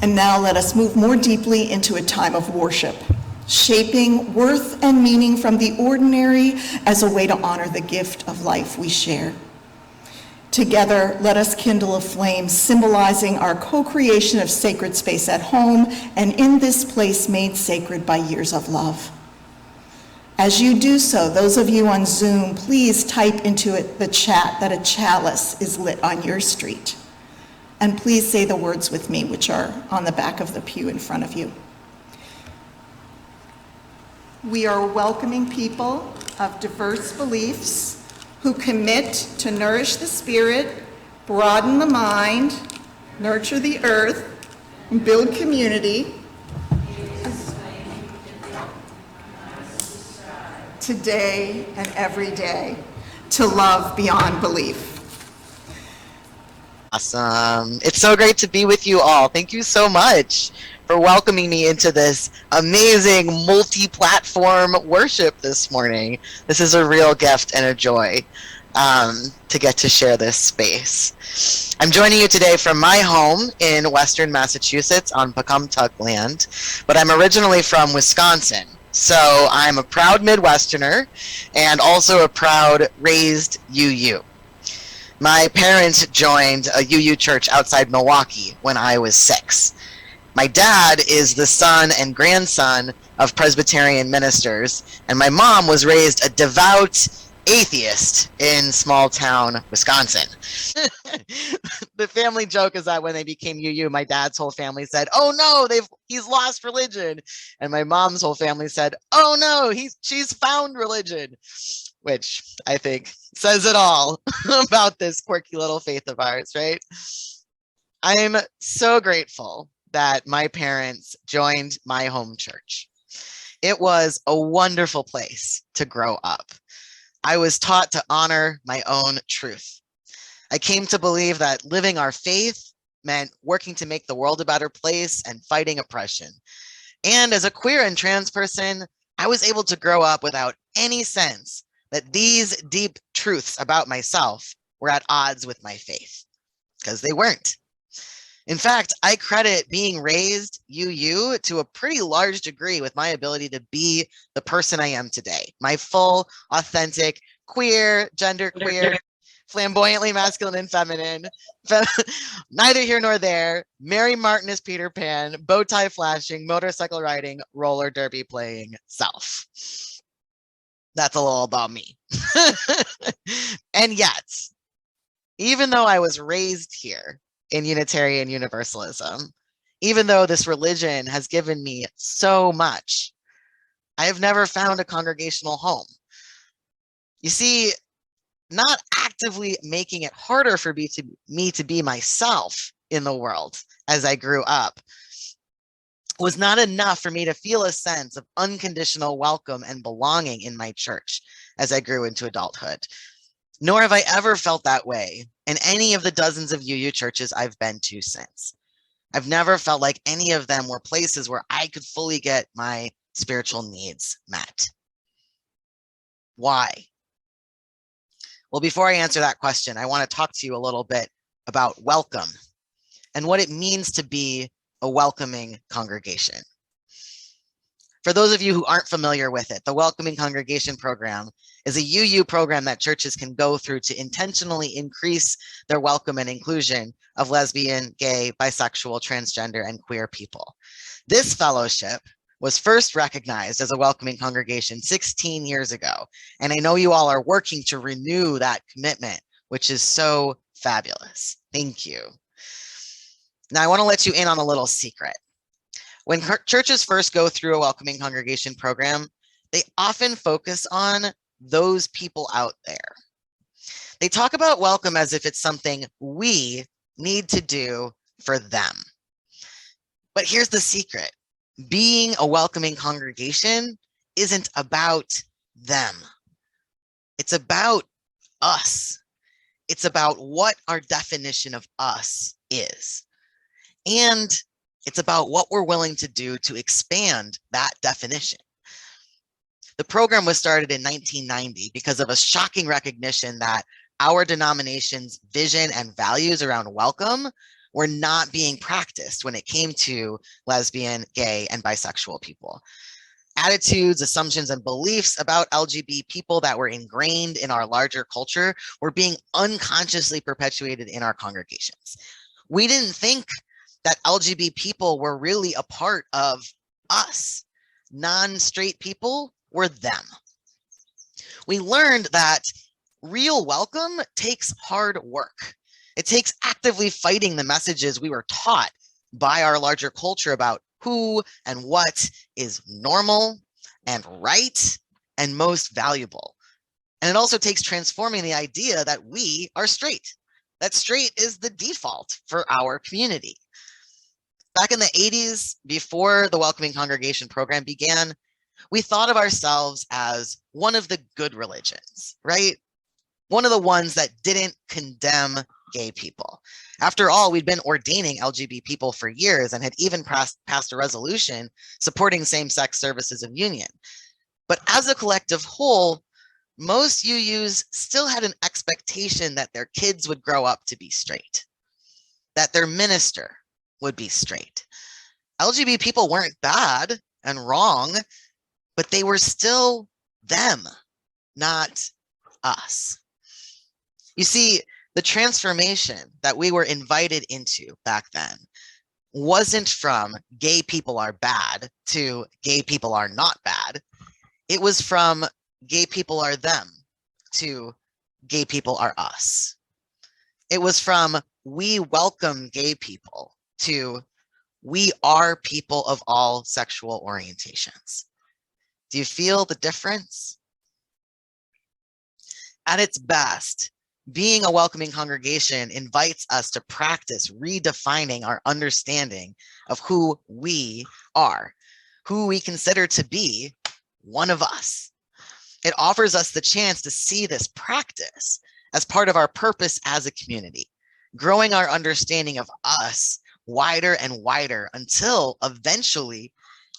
And now let us move more deeply into a time of worship, shaping worth and meaning from the ordinary as a way to honor the gift of life we share. Together, let us kindle a flame symbolizing our co-creation of sacred space at home and in this place made sacred by years of love. As you do so, those of you on Zoom, please type into the chat that a chalice is lit on your street. And please say the words with me, which are on the back of the pew in front of you. We are welcoming people of diverse beliefs who commit to nourish the spirit, broaden the mind, nurture the earth, and build community today and every day, to love beyond belief. Awesome. It's so great to be with you all. Thank you so much for welcoming me into this amazing multi-platform worship this morning. This is a real gift and a joy to get to share this space. I'm joining you today from my home in Western Massachusetts on Pecumtuck land, but I'm originally from Wisconsin. So I'm a proud Midwesterner and also a proud raised UU. My parents joined a UU church outside Milwaukee when I was 6. My dad is the son and grandson of Presbyterian ministers, and my mom was raised a devout atheist in small town Wisconsin. The family joke is that when they became UU, my dad's whole family said, "Oh no, he's lost religion," and my mom's whole family said, "Oh no, she's found religion," which I think says it all about this quirky little faith of ours, right? I'm so grateful that my parents joined my home church. It was a wonderful place to grow up. I was taught to honor my own truth. I came to believe that living our faith meant working to make the world a better place and fighting oppression. And as a queer and trans person, I was able to grow up without any sense that these deep truths about myself were at odds with my faith, because they weren't. In fact, I credit being raised UU to a pretty large degree with my ability to be the person I am today. My full, authentic, queer, genderqueer, flamboyantly masculine and feminine, neither here nor there, Mary Martin as Peter Pan, bow tie flashing, motorcycle riding, roller derby playing self. That's a little about me. And yet, even though I was raised here in Unitarian Universalism, even though this religion has given me so much, I have never found a congregational home. You see, not actively making it harder for me to be myself in the world as I grew up was not enough for me to feel a sense of unconditional welcome and belonging in my church as I grew into adulthood. Nor have I ever felt that way in any of the dozens of UU churches I've been to since. I've never felt like any of them were places where I could fully get my spiritual needs met. Why? Well, before I answer that question, I want to talk to you a little bit about welcome and what it means to be a welcoming congregation. For those of you who aren't familiar with it, the Welcoming Congregation Program is a UU program that churches can go through to intentionally increase their welcome and inclusion of lesbian, gay, bisexual, transgender, and queer people. This fellowship was first recognized as a welcoming congregation 16 years ago, and I know you all are working to renew that commitment, which is so fabulous. Thank you. Now, I want to let you in on a little secret. When churches first go through a welcoming congregation program, they often focus on those people out there. They talk about welcome as if it's something we need to do for them. But here's the secret. Being a welcoming congregation isn't about them. It's about us. It's about what our definition of us is. And it's about what we're willing to do to expand that definition. The program was started in 1990 because of a shocking recognition that our denomination's vision and values around welcome were not being practiced when it came to lesbian, gay, and bisexual people. Attitudes, assumptions, and beliefs about LGBT people that were ingrained in our larger culture were being unconsciously perpetuated in our congregations. We didn't think that LGBT people were really a part of us. Non-straight people were them. We learned that real welcome takes hard work. It takes actively fighting the messages we were taught by our larger culture about who and what is normal and right and most valuable. And it also takes transforming the idea that we are straight, that straight is the default for our community. Back in the 80s, before the Welcoming Congregation program began, we thought of ourselves as one of the good religions, right? One of the ones that didn't condemn gay people. After all, we'd been ordaining LGBT people for years and had even passed a resolution supporting same-sex services of union. But as a collective whole, most UUs still had an expectation that their kids would grow up to be straight, that their minister would be straight. LGBT people weren't bad and wrong, but they were still them, not us. You see, the transformation that we were invited into back then wasn't from gay people are bad to gay people are not bad. It was from gay people are them to gay people are us. It was from we welcome gay people to we are people of all sexual orientations. Do you feel the difference? At its best, being a welcoming congregation invites us to practice redefining our understanding of who we are, who we consider to be one of us. It offers us the chance to see this practice as part of our purpose as a community, growing our understanding of us wider and wider until eventually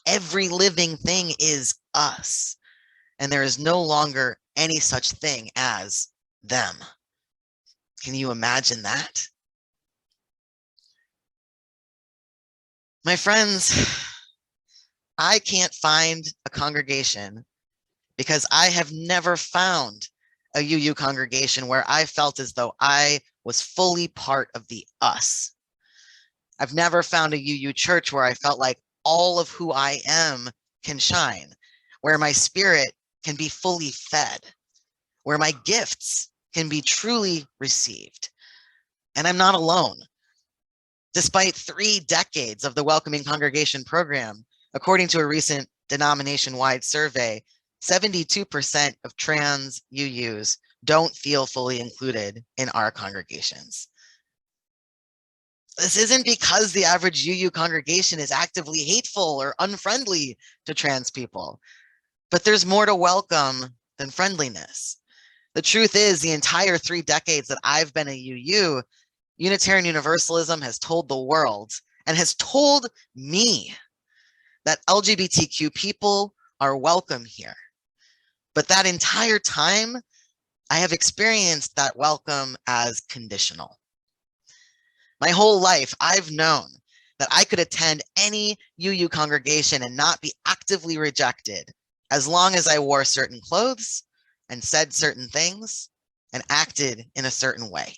every living thing is us, and there is no longer any such thing as them. Can you imagine that? My friends, I can't find a congregation because I have never found a UU congregation where I felt as though I was fully part of the us. I've never found a UU church where I felt like all of who I am can shine, where my spirit can be fully fed, where my gifts can be truly received. And I'm not alone. Despite 3 decades of the Welcoming Congregation program, according to a recent denomination-wide survey, 72% of trans UUs don't feel fully included in our congregations. This isn't because the average UU congregation is actively hateful or unfriendly to trans people, but there's more to welcome than friendliness. The truth is, the entire 3 decades that I've been a UU, Unitarian Universalism has told the world and has told me that LGBTQ people are welcome here. But that entire time, I have experienced that welcome as conditional. My whole life, I've known that I could attend any UU congregation and not be actively rejected as long as I wore certain clothes and said certain things and acted in a certain way.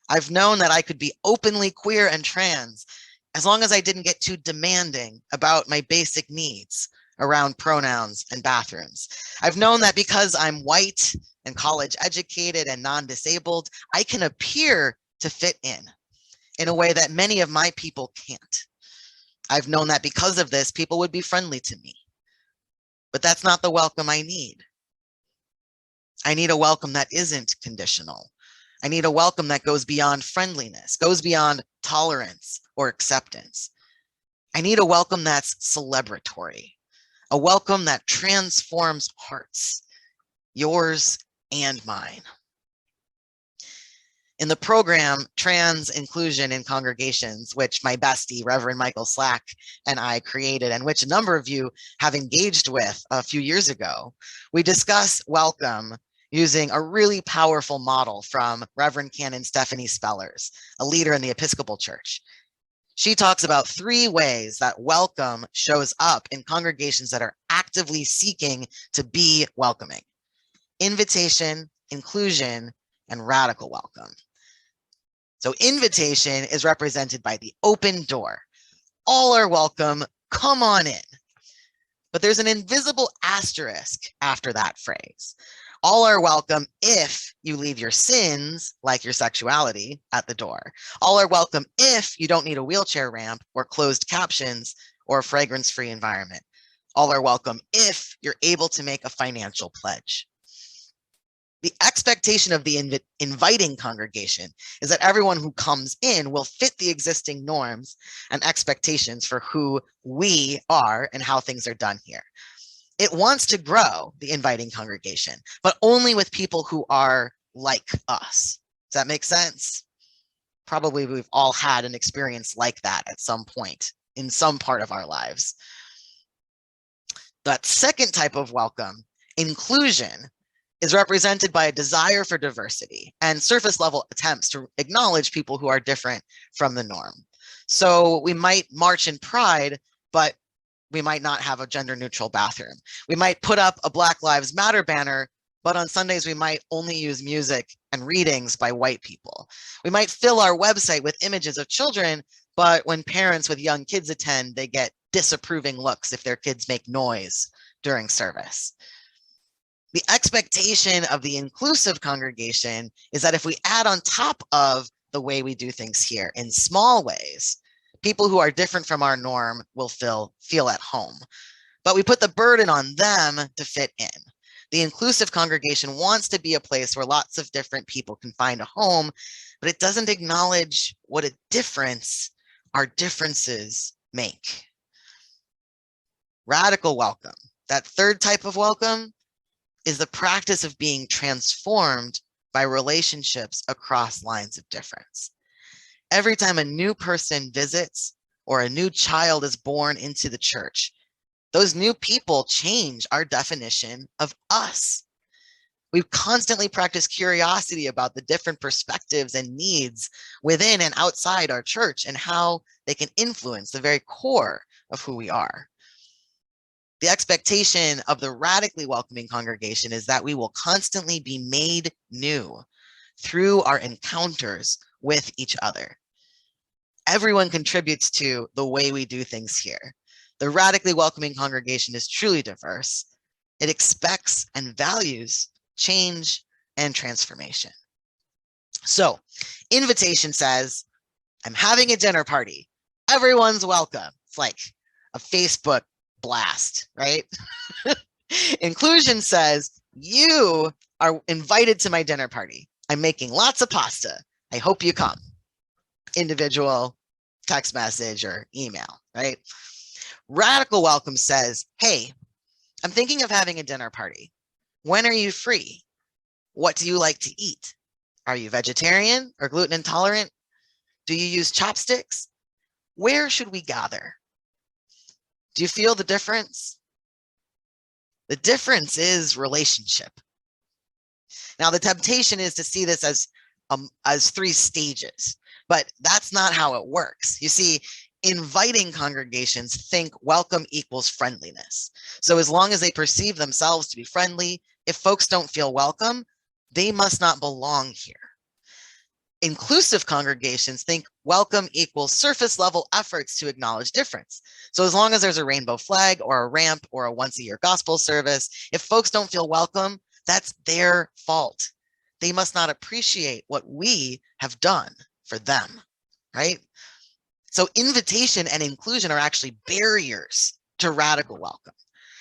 I've known that I could be openly queer and trans as long as I didn't get too demanding about my basic needs around pronouns and bathrooms. I've known that because I'm white and college educated and non-disabled, I can appear to fit in a way that many of my people can't. I've known that because of this, people would be friendly to me. But that's not the welcome I need. I need a welcome that isn't conditional. I need a welcome that goes beyond friendliness, goes beyond tolerance or acceptance. I need a welcome that's celebratory, a welcome that transforms hearts, yours and mine. In the program, Trans Inclusion in Congregations, which my bestie, Reverend Michael Slack, and I created, and which a number of you have engaged with a few years ago, we discuss welcome using a really powerful model from Reverend Canon Stephanie Spellers, a leader in the Episcopal Church. She talks about 3 ways that welcome shows up in congregations that are actively seeking to be welcoming: invitation, inclusion, and radical welcome. So invitation is represented by the open door. All are welcome, come on in. But there's an invisible asterisk after that phrase. All are welcome if you leave your sins, like your sexuality, at the door. All are welcome if you don't need a wheelchair ramp or closed captions or a fragrance-free environment. All are welcome if you're able to make a financial pledge. The expectation of the inviting congregation is that everyone who comes in will fit the existing norms and expectations for who we are and how things are done here. It wants to grow, the inviting congregation, but only with people who are like us. Does that make sense? Probably we've all had an experience like that at some point in some part of our lives. That second type of welcome, inclusion, is represented by a desire for diversity and surface level attempts to acknowledge people who are different from the norm. So we might march in pride, but we might not have a gender neutral bathroom. We might put up a Black Lives Matter banner, but on Sundays we might only use music and readings by white people. We might fill our website with images of children, but when parents with young kids attend, they get disapproving looks if their kids make noise during service. The expectation of the inclusive congregation is that if we add on top of the way we do things here in small ways, people who are different from our norm will feel at home. But we put the burden on them to fit in. The inclusive congregation wants to be a place where lots of different people can find a home, but it doesn't acknowledge what a difference our differences make. Radical welcome, that third type of welcome, is the practice of being transformed by relationships across lines of difference. Every time a new person visits or a new child is born into the church, those new people change our definition of us. We constantly practice curiosity about the different perspectives and needs within and outside our church and how they can influence the very core of who we are. The expectation of the radically welcoming congregation is that we will constantly be made new through our encounters with each other. Everyone contributes to the way we do things here. The radically welcoming congregation is truly diverse. It expects and values change and transformation. So, invitation says, I'm having a dinner party. Everyone's welcome. It's like a Facebook blast, right? Inclusion says, you are invited to my dinner party. I'm making lots of pasta. I hope you come. Individual, text message, or email, right? Radical welcome says, hey, I'm thinking of having a dinner party. When are you free? What do you like to eat? Are you vegetarian or gluten intolerant? Do you use chopsticks? Where should we gather? Do you feel the difference? The difference is relationship. Now, the temptation is to see this as 3 stages, but that's not how it works. You see, inviting congregations think welcome equals friendliness. So as long as they perceive themselves to be friendly, if folks don't feel welcome, they must not belong here. Inclusive congregations think welcome equals surface level efforts to acknowledge difference. So as long as there's a rainbow flag or a ramp or a once-a-year gospel service, if folks don't feel welcome, that's their fault. They must not appreciate what we have done for them, right? So invitation and inclusion are actually barriers to radical welcome.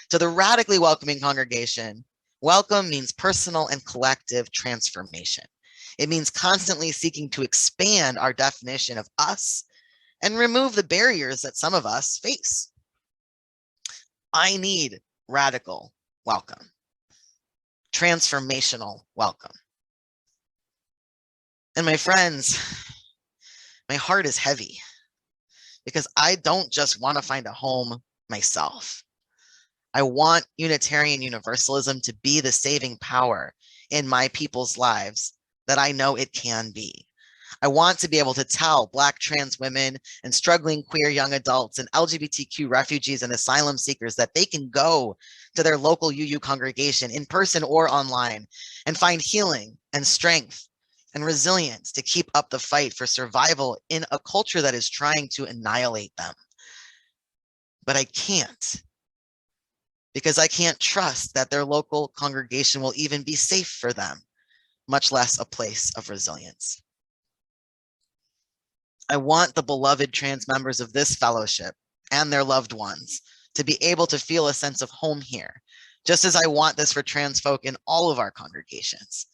To the radically welcoming congregation, welcome means personal and collective transformation. It means constantly seeking to expand our definition of us and remove the barriers that some of us face. I need radical welcome, transformational welcome. And my friends, my heart is heavy because I don't just want to find a home myself. I want Unitarian Universalism to be the saving power in my people's lives that I know it can be. I want to be able to tell Black trans women and struggling queer young adults and LGBTQ refugees and asylum seekers that they can go to their local UU congregation in person or online and find healing and strength and resilience to keep up the fight for survival in a culture that is trying to annihilate them. But I can't, because I can't trust that their local congregation will even be safe for them, much less a place of resilience. I want the beloved trans members of this fellowship and their loved ones to be able to feel a sense of home here, just as I want this for trans folk in all of our congregations.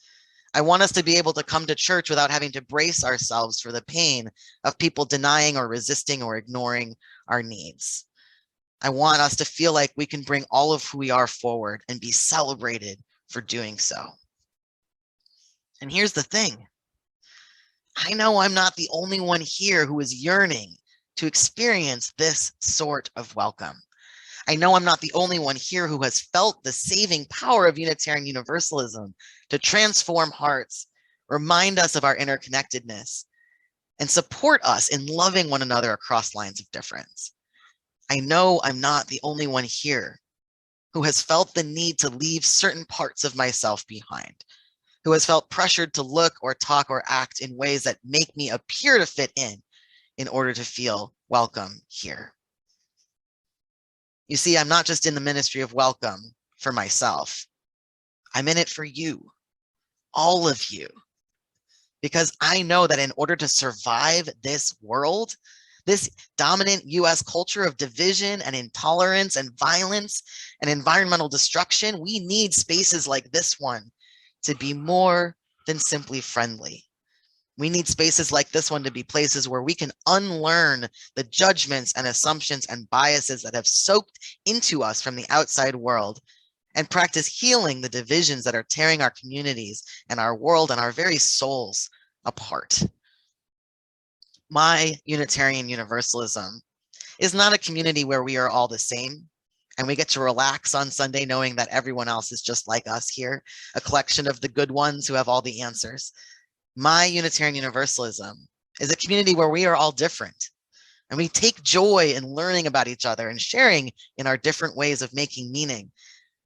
I want us to be able to come to church without having to brace ourselves for the pain of people denying or resisting or ignoring our needs. I want us to feel like we can bring all of who we are forward and be celebrated for doing so. And here's the thing. I know I'm not the only one here who is yearning to experience this sort of welcome. I know I'm not the only one here who has felt the saving power of Unitarian Universalism to transform hearts, remind us of our interconnectedness, and support us in loving one another across lines of difference. I know I'm not the only one here who has felt the need to leave certain parts of myself behind, who has felt pressured to look or talk or act in ways that make me appear to fit in order to feel welcome here. You see, I'm not just in the ministry of welcome for myself. I'm in it for you, all of you, because I know that in order to survive this world, this dominant US culture of division and intolerance and violence and environmental destruction, we need spaces like this one to be more than simply friendly. We need spaces like this one to be places where we can unlearn the judgments and assumptions and biases that have soaked into us from the outside world and practice healing the divisions that are tearing our communities and our world and our very souls apart. My Unitarian Universalism is not a community where we are all the same and we get to relax on Sunday knowing that everyone else is just like us here, a collection of the good ones who have all the answers. My Unitarian Universalism is a community where we are all different and we take joy in learning about each other and sharing in our different ways of making meaning.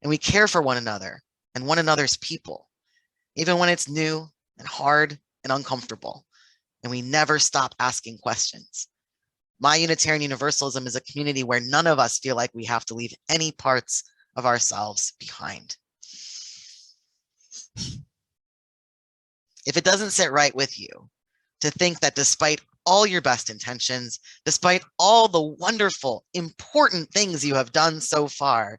And we care for one another and one another's people, even when it's new and hard and uncomfortable. And we never stop asking questions. My Unitarian Universalism is a community where none of us feel like we have to leave any parts of ourselves behind. If it doesn't sit right with you to think that despite all your best intentions, despite all the wonderful, important things you have done so far,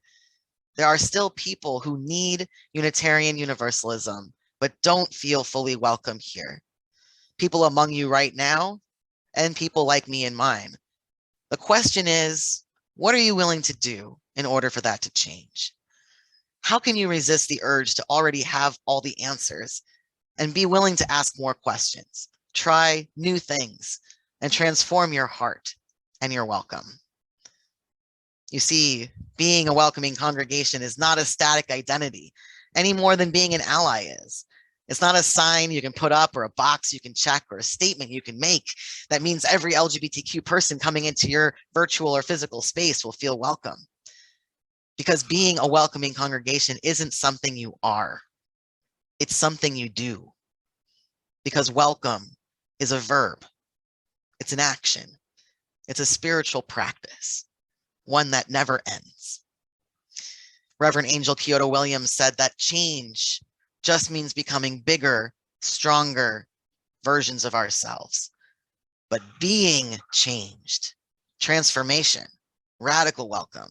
there are still people who need Unitarian Universalism, but don't feel fully welcome here. People among you right now, and people like me and mine. The question is, what are you willing to do in order for that to change? How can you resist the urge to already have all the answers and be willing to ask more questions, try new things, and transform your heart and your welcome? You see, being a welcoming congregation is not a static identity any more than being an ally is. It's not a sign you can put up or a box you can check or a statement you can make that means every LGBTQ person coming into your virtual or physical space will feel welcome. Because being a welcoming congregation isn't something you are. It's something you do. Because welcome is a verb. It's an action. It's a spiritual practice, one that never ends. Reverend Angel Kyoto Williams said that change just means becoming bigger, stronger versions of ourselves. But being changed, transformation, radical welcome,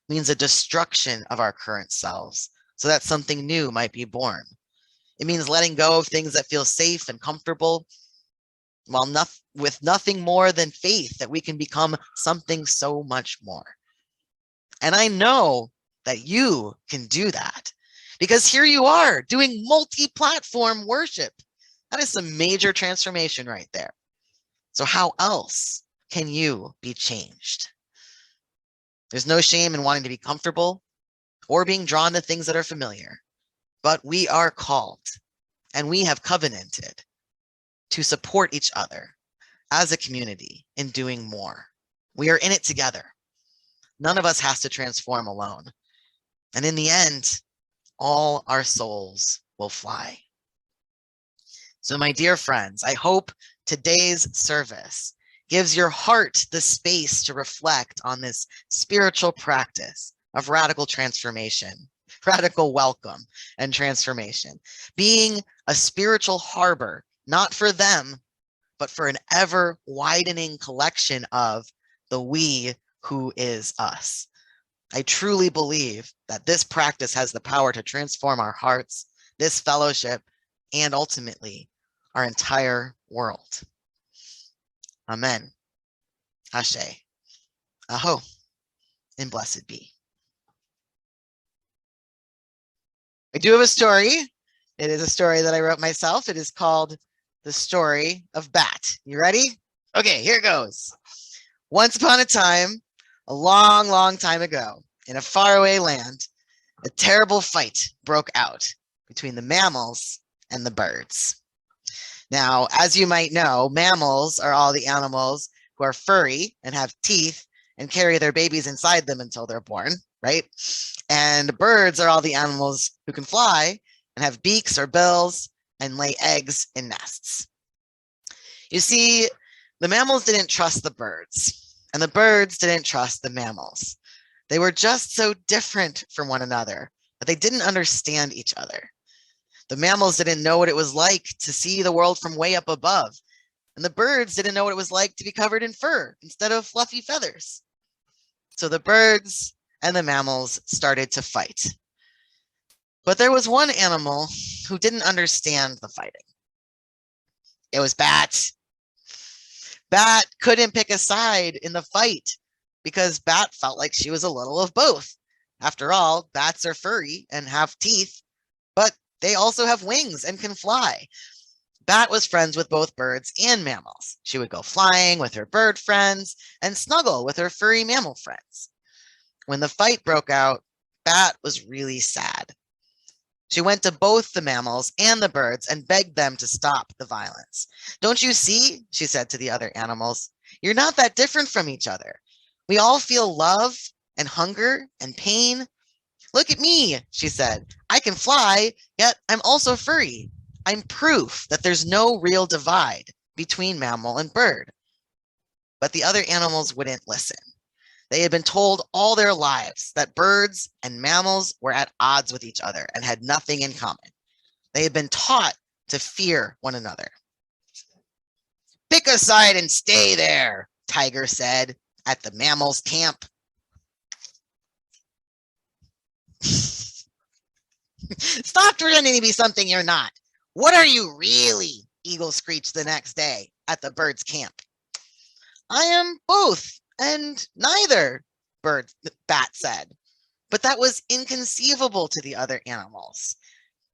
means a destruction of our current selves so that something new might be born. It means letting go of things that feel safe and comfortable, while with nothing more than faith that we can become something so much more. And I know that you can do that, because here you are doing multi-platform worship. That is some major transformation right there. So how else can you be changed? There's no shame in wanting to be comfortable or being drawn to things that are familiar. but we are called and we have covenanted to support each other as a community in doing more. We are in it together. None of us has to transform alone. And in the end, all our souls will fly. So my dear friends, I hope today's service gives your heart the space to reflect on this spiritual practice of radical transformation, radical welcome and transformation, being a spiritual harbor, not for them, but for an ever widening collection of the we who is us. I truly believe that this practice has the power to transform our hearts, this fellowship, and ultimately our entire world. Amen. Ashe. Aho. And blessed be. I do have a story. It is a story that I wrote myself. It is called The Story of Bat. You ready? Okay, here it goes. Once upon a time, a long, long time ago, in a faraway land, a terrible fight broke out between the mammals and the birds. Now, as you might know, mammals are all the animals who are furry and have teeth and carry their babies inside them until they're born, right? And birds are all the animals who can fly and have beaks or bills and lay eggs in nests. You see, the mammals didn't trust the birds, and the birds didn't trust the mammals. They were just so different from one another that they didn't understand each other. The mammals didn't know what it was like to see the world from way up above, and the birds didn't know what it was like to be covered in fur instead of fluffy feathers. So the birds and the mammals started to fight. But there was one animal who didn't understand the fighting. It was Bat. Bat couldn't pick a side in the fight because Bat felt like she was a little of both. After all, bats are furry and have teeth, but they also have wings and can fly. Bat was friends with both birds and mammals. She would go flying with her bird friends and snuggle with her furry mammal friends. When the fight broke out, Bat was really sad. She went to both the mammals and the birds and begged them to stop the violence. "Don't you see?" she said to the other animals. "You're not that different from each other. We all feel love and hunger and pain. Look at me," she said. "I can fly, yet I'm also furry. I'm proof that there's no real divide between mammal and bird." But the other animals wouldn't listen. They had been told all their lives that birds and mammals were at odds with each other and had nothing in common. They had been taught to fear one another. "Pick a side and stay there," Tiger said at the mammals' camp. "Stop pretending to be something you're not. What are you really?" Eagle screeched the next day at the birds' camp. "I am both and neither," Bat said. But that was inconceivable to the other animals.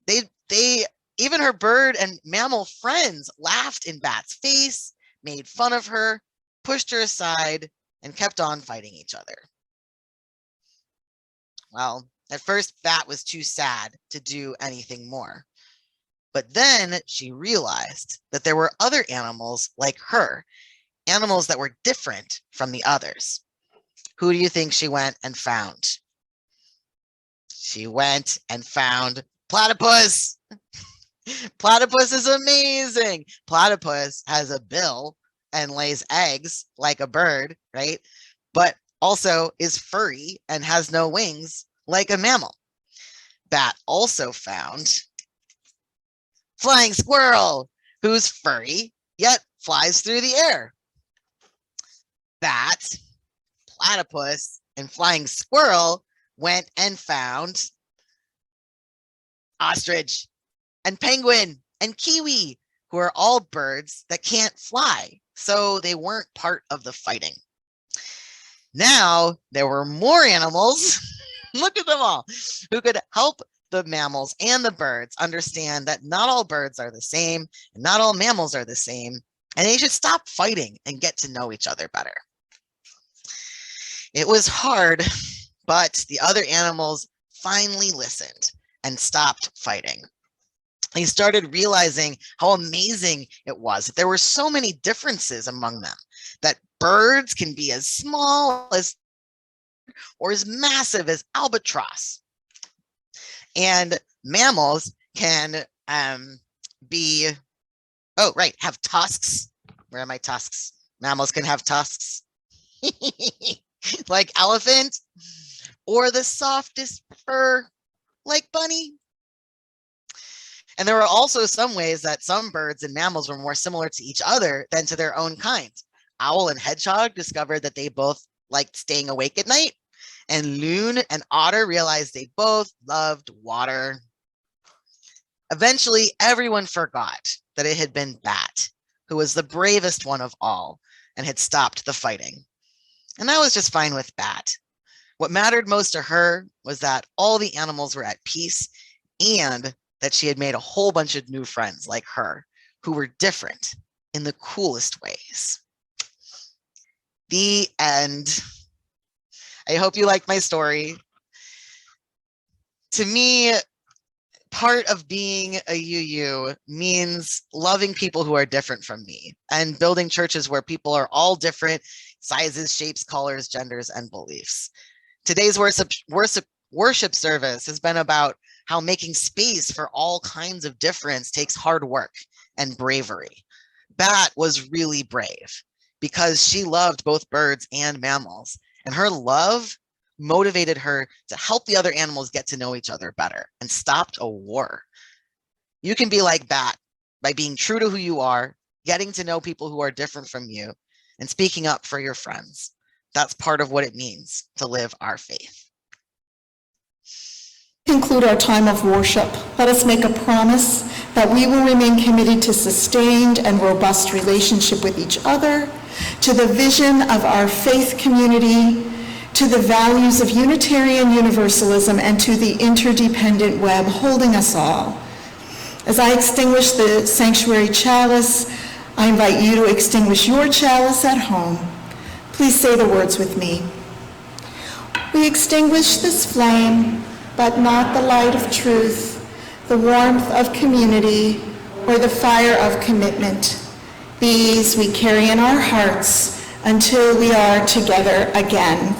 Even her bird and mammal friends laughed in Bat's face, made fun of her, pushed her aside, and kept on fighting each other. Well, at first, Bat was too sad to do anything more. But then she realized that there were other animals like her, animals that were different from the others. Who do you think she went and found? She went and found Platypus. Platypus is amazing. Platypus has a bill and lays eggs like a bird, right? But also is furry and has no wings like a mammal. Bat also found Flying Squirrel, who's furry, yet flies through the air. Bat, Platypus, and Flying Squirrel went and found Ostrich and Penguin and Kiwi, who are all birds that can't fly, so they weren't part of the fighting. Now there were more animals, look at them all, who could help the mammals and the birds understand that not all birds are the same and not all mammals are the same, and they should stop fighting and get to know each other better. It was hard, but the other animals finally listened, and stopped fighting. He started realizing how amazing it was that there were so many differences among them, that birds can be as small as or as massive as albatross, and mammals can have tusks. Where are my tusks? Mammals can have tusks like elephant, or the softest fur like bunny. And there were also some ways that some birds and mammals were more similar to each other than to their own kind. Owl and hedgehog discovered that they both liked staying awake at night, and loon and otter realized they both loved water. Eventually, everyone forgot that it had been Bat who was the bravest one of all and had stopped the fighting. And that was just fine with Bat. What mattered most to her was that all the animals were at peace, and that she had made a whole bunch of new friends like her who were different in the coolest ways. The end. I hope you liked my story. To me, part of being a UU means loving people who are different from me and building churches where people are all different sizes, shapes, colors, genders, and beliefs. Today's worship service has been about how making space for all kinds of difference takes hard work and bravery. Bat was really brave because she loved both birds and mammals, and her love motivated her to help the other animals get to know each other better and stopped a war. You can be like Bat by being true to who you are, getting to know people who are different from you, and speaking up for your friends. That's part of what it means to live our faith. Conclude our time of worship. Let us make a promise that we will remain committed to sustained and robust relationship with each other, to the vision of our faith community, to the values of Unitarian Universalism, and to the interdependent web holding us all. As I extinguish the sanctuary chalice, I invite you to extinguish your chalice at home. Please say the words with me. We extinguish this flame, but not the light of truth, the warmth of community, or the fire of commitment. These we carry in our hearts until we are together again.